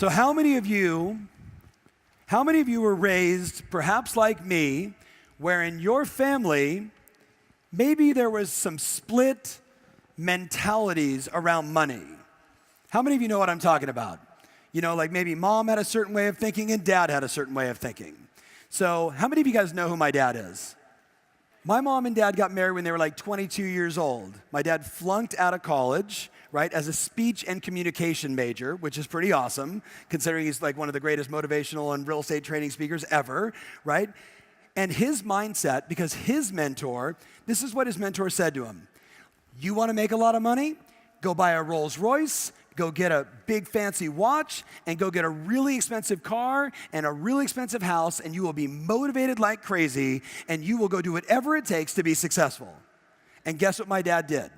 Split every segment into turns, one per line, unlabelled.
So how many of you were raised, perhaps like me, where in your family, maybe there was some split mentalities around money? How many of you know what I'm talking about? You know, like maybe mom had a certain way of thinking and dad had a certain way of thinking. So how many of you guys know who my dad is? My mom and dad got married when they were like 22 years old. My dad flunked out of college, right, as a speech and communication major, which is pretty awesome, considering he's like one of the greatest motivational and real estate training speakers ever, right? And his mindset, because his mentor, this is what his mentor said to him: you want to make a lot of money? Go buy a Rolls Royce, go get a big fancy watch, and go get a really expensive car and a really expensive house, and you will be motivated like crazy, and you will go do whatever it takes to be successful. And guess what my dad did?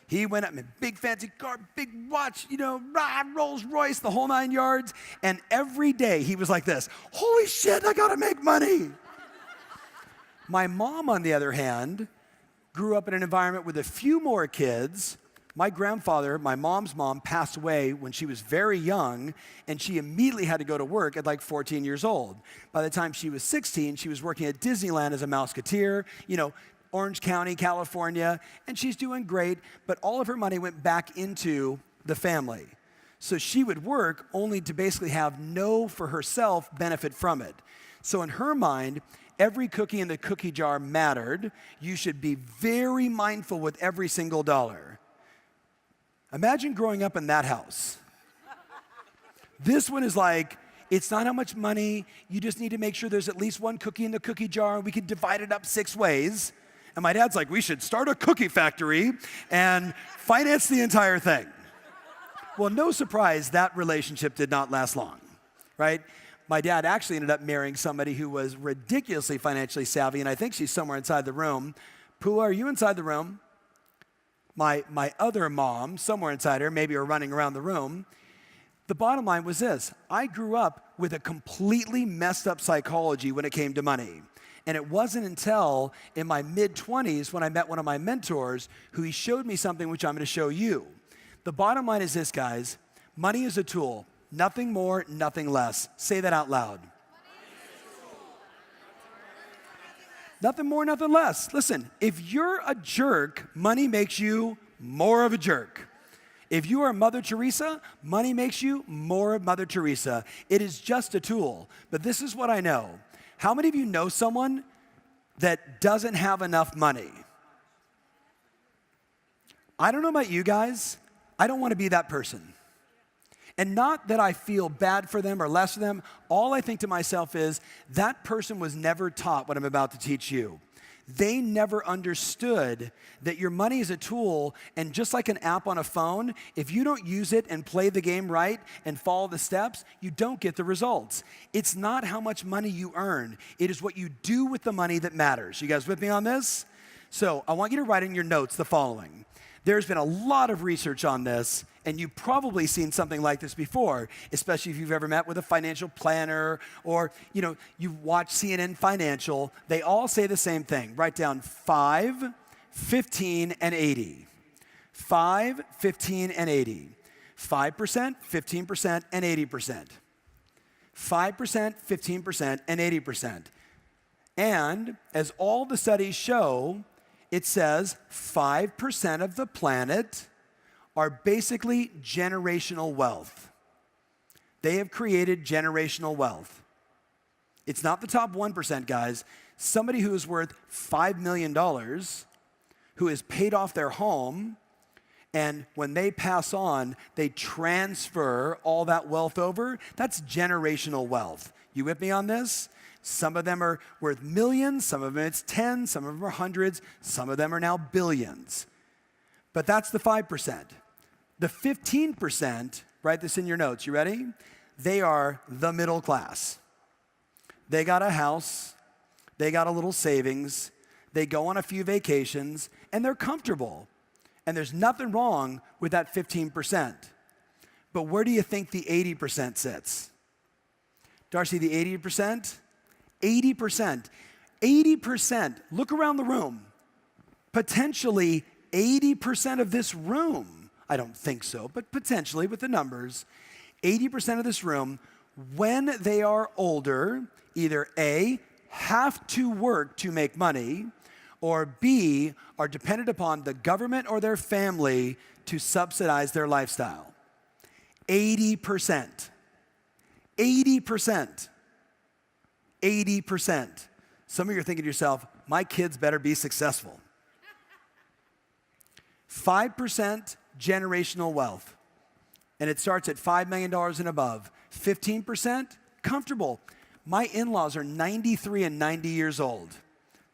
He went up in a big fancy car, big watch, you know, Rolls Royce, the whole 9 yards, and every day he was like this: holy shit, I gotta make money. My mom, on the other hand, grew up in an environment with a few more kids. My grandfather, my mom's mom, passed away when she was very young, and she immediately had to go to work at like 14 years old. By the time she was 16, she was working at Disneyland as a Mouseketeer, you know, Orange County, California, and she's doing great, but all of her money went back into the family. So she would work only to basically have no, for herself, benefit from it. So in her mind, every cookie in the cookie jar mattered. You should be very mindful with every single dollar. Imagine growing up in that house. This one is like, it's not how much money, you just need to make sure there's at least one cookie in the cookie jar, and we can divide it up 6 ways. And my dad's like, we should start a cookie factory and finance the entire thing. Well, no surprise, that relationship did not last long, right? My dad actually ended up marrying somebody who was ridiculously financially savvy, and I think she's somewhere inside the room. Pua, are you inside the room? My other mom, somewhere inside her, maybe are running around the room. The bottom line was this: I grew up with a completely messed up psychology when it came to money. And it wasn't until in my mid-20s when I met one of my mentors who he showed me something which I'm going to show you. The bottom line is this, guys: money is a tool. Nothing more, nothing less. Say that out loud. Nothing more, nothing less. Listen, if you're a jerk, money makes you more of a jerk. If you are Mother Teresa, money makes you more of Mother Teresa. It is just a tool. But this is what I know. How many of you know someone that doesn't have enough money? I don't know about you guys. I don't want to be that person. And not that I feel bad for them or less of them. All I think to myself is, that person was never taught what I'm about to teach you. They never understood that your money is a tool, and just like an app on a phone, if you don't use it and play the game right and follow the steps, you don't get the results. It's not how much money you earn. It is what you do with the money that matters. You guys with me on this? So I want you to write in your notes the following. There's been a lot of research on this, and you've probably seen something like this before, especially if you've ever met with a financial planner or, you know, you've watched CNN Financial. They all say the same thing. Write down 5, 15, and 80. 5, 15, and 80. 5%, 15%, and 80%. 5%, 15%, and 80%. And as all the studies show, it says 5% of the planet are basically generational wealth. They have created generational wealth. It's not the top 1%, guys. Somebody who is worth $5 million, who has paid off their home, and when they pass on, they transfer all that wealth over. That's generational wealth. You with me on this? Some of them are worth millions, some of them it's 10, some of them are hundreds, some of them are now billions. But that's the 5%. The 15%, write this in your notes, you ready? They are the middle class. They got a house, they got a little savings, they go on a few vacations, and they're comfortable. And there's nothing wrong with that 15%. But where do you think the 80% sits? Darcy, the 80%? 80%. 80%. Look around the room. Potentially 80% of this room, I don't think so, but potentially with the numbers, 80% of this room, when they are older, either A, have to work to make money, or B, are dependent upon the government or their family to subsidize their lifestyle. 80%. 80%. 80%. Some of you are thinking to yourself, my kids better be successful. 5% generational wealth. And it starts at $5 million and above. 15%, comfortable. My in-laws are 93 and 90 years old.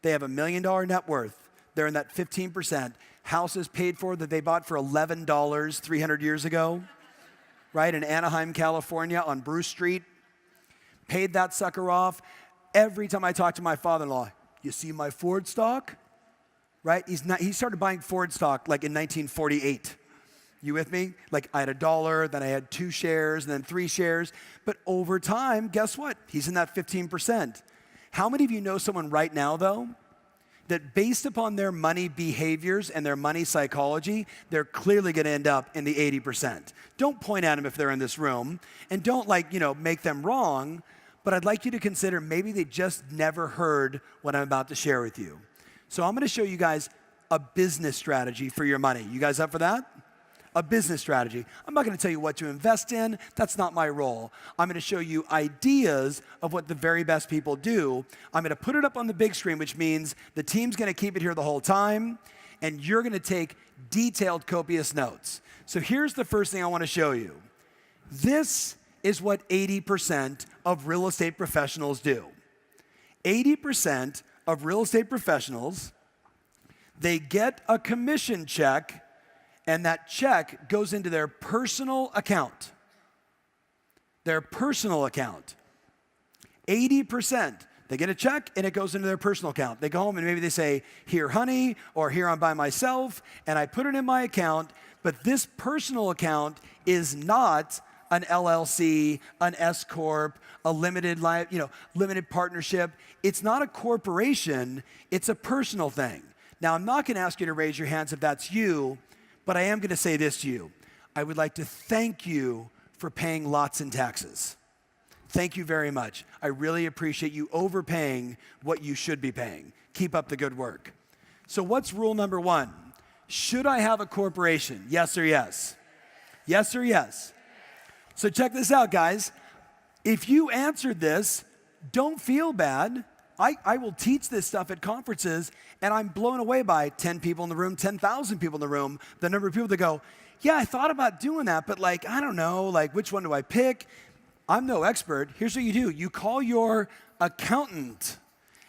They have $1 million net worth. They're in that 15%. Houses paid for that they bought for $11 300 years ago, right? In Anaheim, California on Bruce Street. Paid that sucker off. Every time I talk to my father-in-law, you see my Ford stock? Right? He started buying Ford stock like in 1948. You with me? Like I had $1, then I had 2 shares, and then 3 shares. But over time, guess what? He's in that 15%. How many of you know someone right now, though, that based upon their money behaviors and their money psychology, they're clearly going to end up in the 80%? Don't point at them if they're in this room, and don't make them wrong, but I'd like you to consider maybe they just never heard what I'm about to share with you. So I'm going to show you guys a business strategy for your money. You guys up for that? A business strategy. I'm not going to tell you what to invest in. That's not my role. I'm going to show you ideas of what the very best people do. I'm going to put it up on the big screen, which means the team's going to keep it here the whole time, and you're going to take detailed, copious notes. So here's the first thing I want to show you. This is what 80% of real estate professionals do. 80% of real estate professionals, they get a commission check, and that check goes into their personal account. Their personal account. 80%. They get a check and it goes into their personal account. They go home and maybe they say, here, honey, or here, I'm by myself, and I put it in my account, but this personal account is not an LLC, an S Corp, a limited partnership. It's not a corporation, it's a personal thing. Now, I'm not going to ask you to raise your hands if that's you, but I am going to say this to you. I would like to thank you for paying lots in taxes. Thank you very much. I really appreciate you overpaying what you should be paying. Keep up the good work. So what's rule number 1? Should I have a corporation? Yes or yes? Yes or yes? So check this out, guys. If you answered this, don't feel bad. I will teach this stuff at conferences, and I'm blown away by 10 people in the room, 10,000 people in the room, the number of people that go, yeah, I thought about doing that, but I don't know, which one do I pick? I'm no expert. Here's what you do. You call your accountant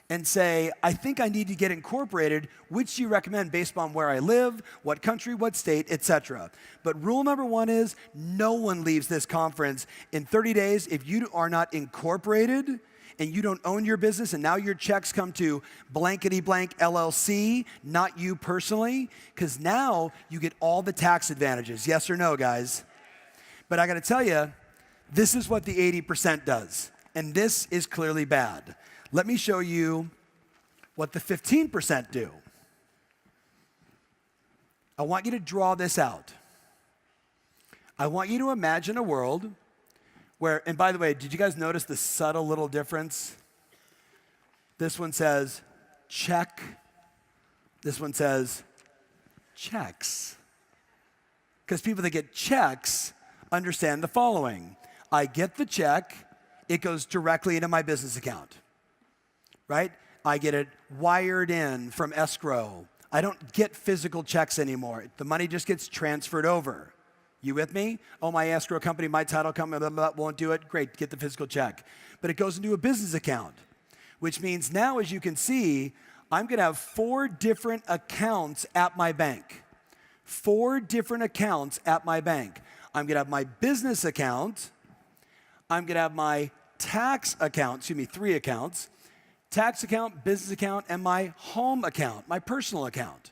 and say, I think I need to get incorporated. Which do you recommend based on where I live, what country, what state, etc. But rule number 1 is no one leaves this conference in 30 days if you are not incorporated and you don't own your business, and now your checks come to blankety blank LLC, not you personally, because now you get all the tax advantages. Yes or no, guys? But I got to tell you, this is what the 80% does, and this is clearly bad. Let me show you what the 15% do. I want you to draw this out. I want you to imagine a world where, and by the way, did you guys notice the subtle little difference? This one says check. This one says checks. Because people that get checks understand the following. I get the check, it goes directly into my business account, right? I get it wired in from escrow. I don't get physical checks anymore. The money just gets transferred over. You with me? Oh, my escrow company, my title company, blah, blah, blah, won't do it. Great, get the physical check. But it goes into a business account, which means now, as you can see, I'm going to have 4 different accounts at my bank. 4 different accounts at my bank. I'm going to have my business account. I'm going to have my tax account, 3 accounts. Tax account, business account, and my home account, my personal account.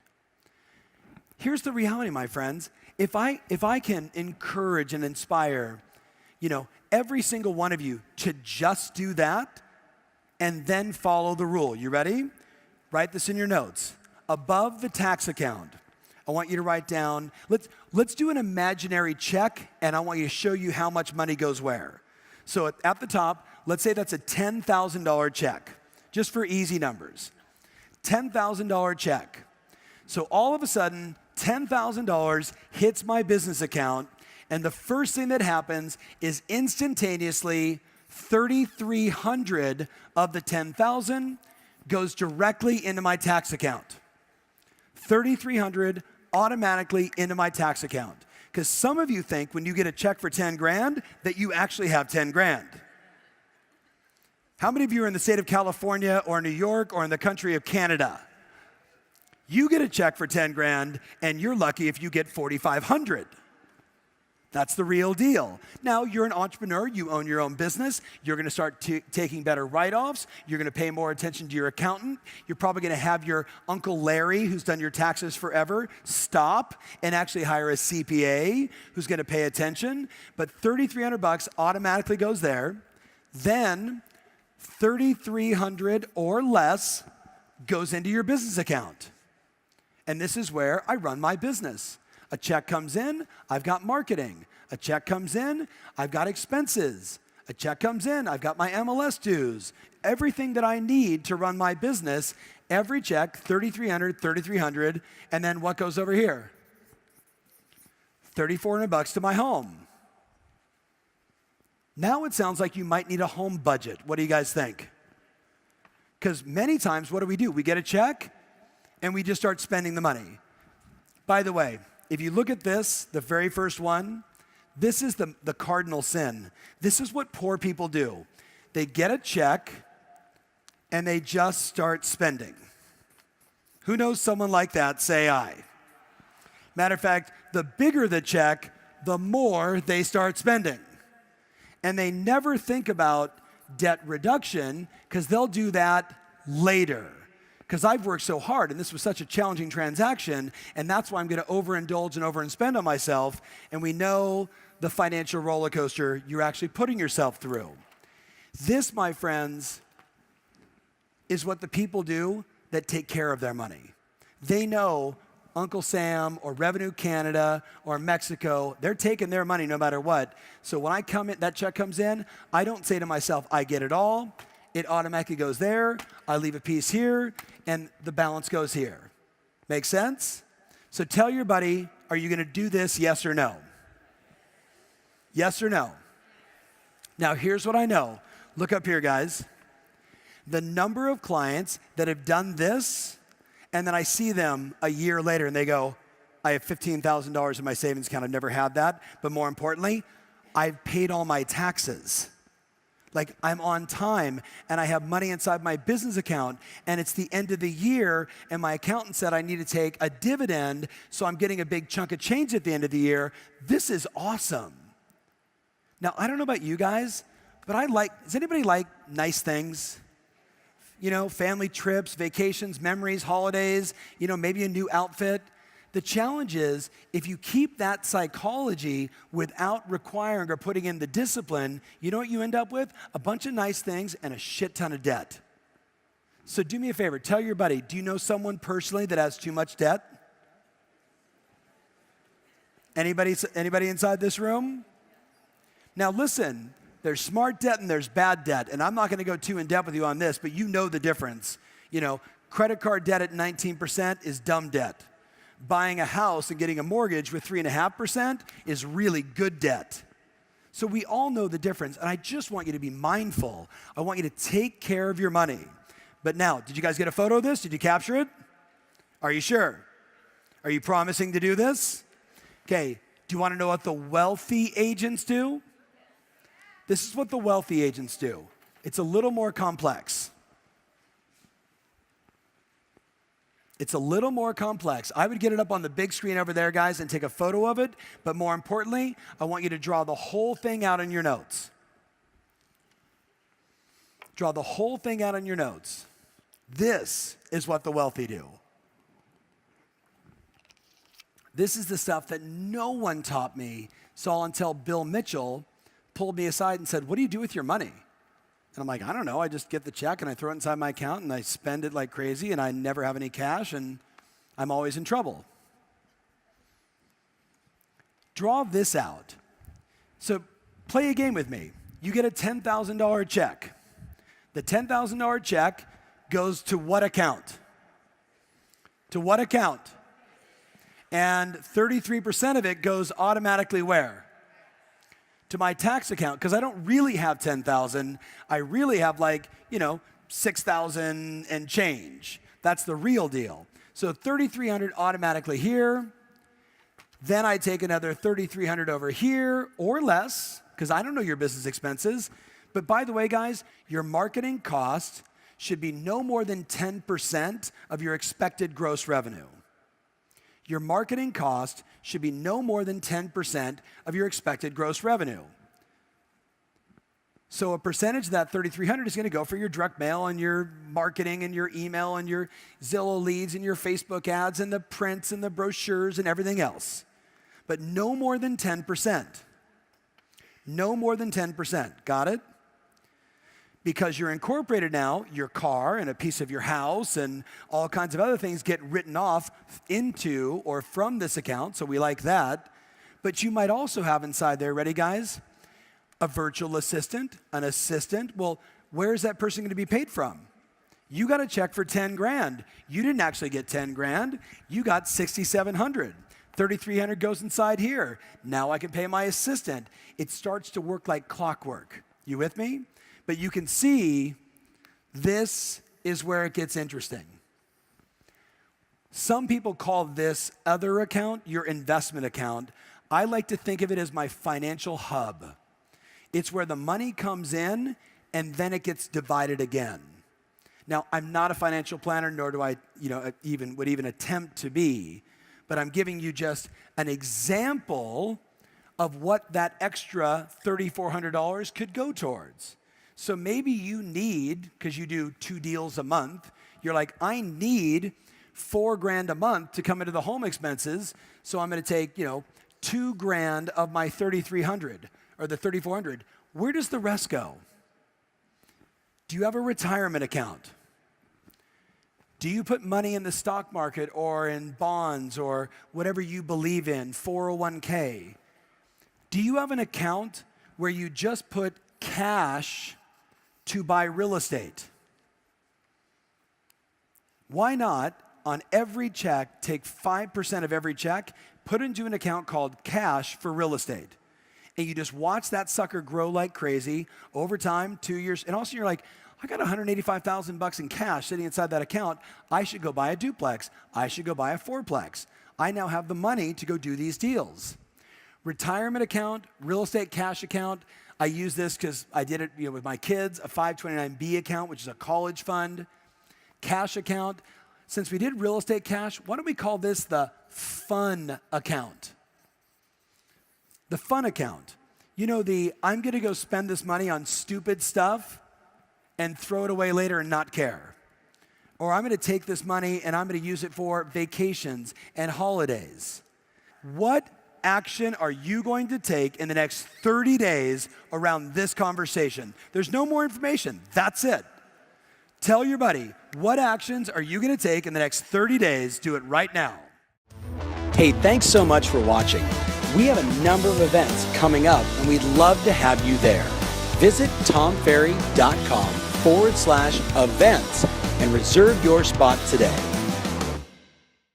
Here's the reality, my friends. If I can encourage and inspire, every single one of you to just do that and then follow the rule. You ready? Write this in your notes. Above the tax account, I want you to write down, Let's do an imaginary check, and I want you to show you how much money goes where. So at the top, let's say that's a $10,000 check, just for easy numbers. $10,000 check. So all of a sudden, $10,000 hits my business account, and the first thing that happens is instantaneously 3,300 of the 10,000 goes directly into my tax account. 3,300 automatically into my tax account. Because some of you think when you get a check for 10 grand that you actually have 10 grand. How many of you are in the state of California or New York or in the country of Canada? You get a check for 10 grand and you're lucky if you get 4,500. That's the real deal. Now, you're an entrepreneur, you own your own business, you're gonna start taking better write-offs, you're gonna pay more attention to your accountant, you're probably gonna have your Uncle Larry, who's done your taxes forever, stop and actually hire a CPA who's gonna pay attention, but 3,300 bucks automatically goes there. Then 3,300 or less goes into your business account. And this is where I run my business. A check comes in, I've got marketing. A check comes in, I've got expenses. A check comes in, I've got my MLS dues. Everything that I need to run my business, every check, 3,300, 3,300, and then what goes over here? 3,400 bucks to my home. Now it sounds like you might need a home budget. What do you guys think? Because many times, what do? We get a check, and we just start spending the money. By the way, if you look at this, the very first one, this is the cardinal sin. This is what poor people do. They get a check, and they just start spending. Who knows someone like that? Say aye. Matter of fact, the bigger the check, the more they start spending. And they never think about debt reduction, because they'll do that later. Because I've worked so hard, and this was such a challenging transaction, and that's why I'm going to overindulge and overspend on myself, and we know the financial roller coaster you're actually putting yourself through. This, my friends, is what the people do that take care of their money. They know Uncle Sam or Revenue Canada or Mexico, they're taking their money no matter what. So when I come in, that check comes in, I don't say to myself, I get it all. It automatically goes there, I leave a piece here, and the balance goes here. Make sense? So tell your buddy, are you gonna do this, yes or no? Yes or no? Now here's what I know. Look up here, guys. The number of clients that have done this, and then I see them a year later and they go, I have $15,000 in my savings account, I've never had that, but more importantly, I've paid all my taxes. Like, I'm on time, and I have money inside my business account, and it's the end of the year, and my accountant said I need to take a dividend, so I'm getting a big chunk of change at the end of the year. This is awesome. Now, I don't know about you guys, but does anybody like nice things? You know, family trips, vacations, memories, holidays, you know, maybe a new outfit. The challenge is, if you keep that psychology without requiring or putting in the discipline, you know what you end up with? A bunch of nice things and a shit ton of debt. So do me a favor, tell your buddy, do you know someone personally that has too much debt? Anybody inside this room? Now listen, there's smart debt and there's bad debt, and I'm not gonna go too in depth with you on this, but you know the difference. You know, credit card debt at 19% is dumb debt. Buying a house and getting a mortgage with 3.5% is really good debt. So we all know the difference, and I just want you to be mindful. I want you to take care of your money. But now, did you guys get a photo of this? Did you capture it? Are you sure? Are you promising to do this? Okay, do you want to know what the wealthy agents do? This is what the wealthy agents do. It's a little more complex. It's a little more complex. I would get it up on the big screen over there, guys, and take a photo of it. But more importantly, I want you to draw the whole thing out in your notes. Draw the whole thing out in your notes. This is what the wealthy do. This is the stuff that no one taught me, saw until Bill Mitchell pulled me aside and said, what do you do with your money? And I'm like, I don't know, I just get the check and I throw it inside my account and I spend it like crazy and I never have any cash and I'm always in trouble. draw this out. So play a game with me. You get a $10,000 check. The $10,000 check goes to what account? To what account? And 33% of it goes automatically where? To my tax account, because I don't really have 10,000. I really have 6,000 and change. That's the real deal. So 3,300 automatically here. Then I take another 3,300 over here or less, because I don't know your business expenses. But by the way, guys, your marketing cost should be no more than 10% of your expected gross revenue. Your marketing cost should be no more than 10% of your expected gross revenue. So a percentage of that 3,300 is going to go for your direct mail and your marketing and your email and your Zillow leads and your Facebook ads and the prints and the brochures and everything else. But no more than 10%. No more than 10%. Got it? Because you're incorporated now, your car and a piece of your house and all kinds of other things get written off into or from this account, so we like that. But you might also have inside there, ready guys? A virtual assistant, an assistant. Well, where's that person going to be paid from? You got a check for 10 grand. You didn't actually get 10 grand. You got 6,700. 3,300 goes inside here. Now I can pay my assistant. It starts to work like clockwork. You with me? But you can see this is where it gets interesting. Some people call this other account your investment account. I like to think of it as my financial hub. It's where the money comes in and then it gets divided again. Now, I'm not a financial planner, nor do I, would even attempt to be, but I'm giving you just an example of what that extra $3,400 could go towards. So maybe you need, because you do 2 deals a month, you're like, I need $4 grand a month to come into the home expenses, so I'm going to take, $2 grand of my 3,300 or the 3,400. Where does the rest go? Do you have a retirement account? Do you put money in the stock market or in bonds or whatever you believe in, 401k? Do you have an account where you just put cash to buy real estate? Why not, on every check, take 5% of every check, put it into an account called cash for real estate? And you just watch that sucker grow like crazy over time, 2 years. And also you're like, I got $185,000 in cash sitting inside that account. I should go buy a duplex. I should go buy a fourplex. I now have the money to go do these deals. Retirement account, real estate cash account. I use this because I did it with my kids, a 529B account, which is a college fund. Cash account. Since we did real estate cash, why don't we call this the fun account? The fun account. I'm going to go spend this money on stupid stuff and throw it away later and not care. Or I'm going to take this money and I'm going to use it for vacations and holidays. What action are you going to take in the next 30 days around this conversation? There's no more information. That's it. Tell your buddy, what actions are you going to take in the next 30 days? Do it right now. Hey, thanks so much for watching. We have a number of events coming up and we'd love to have you there. Visit tomferry.com/events and reserve your spot today.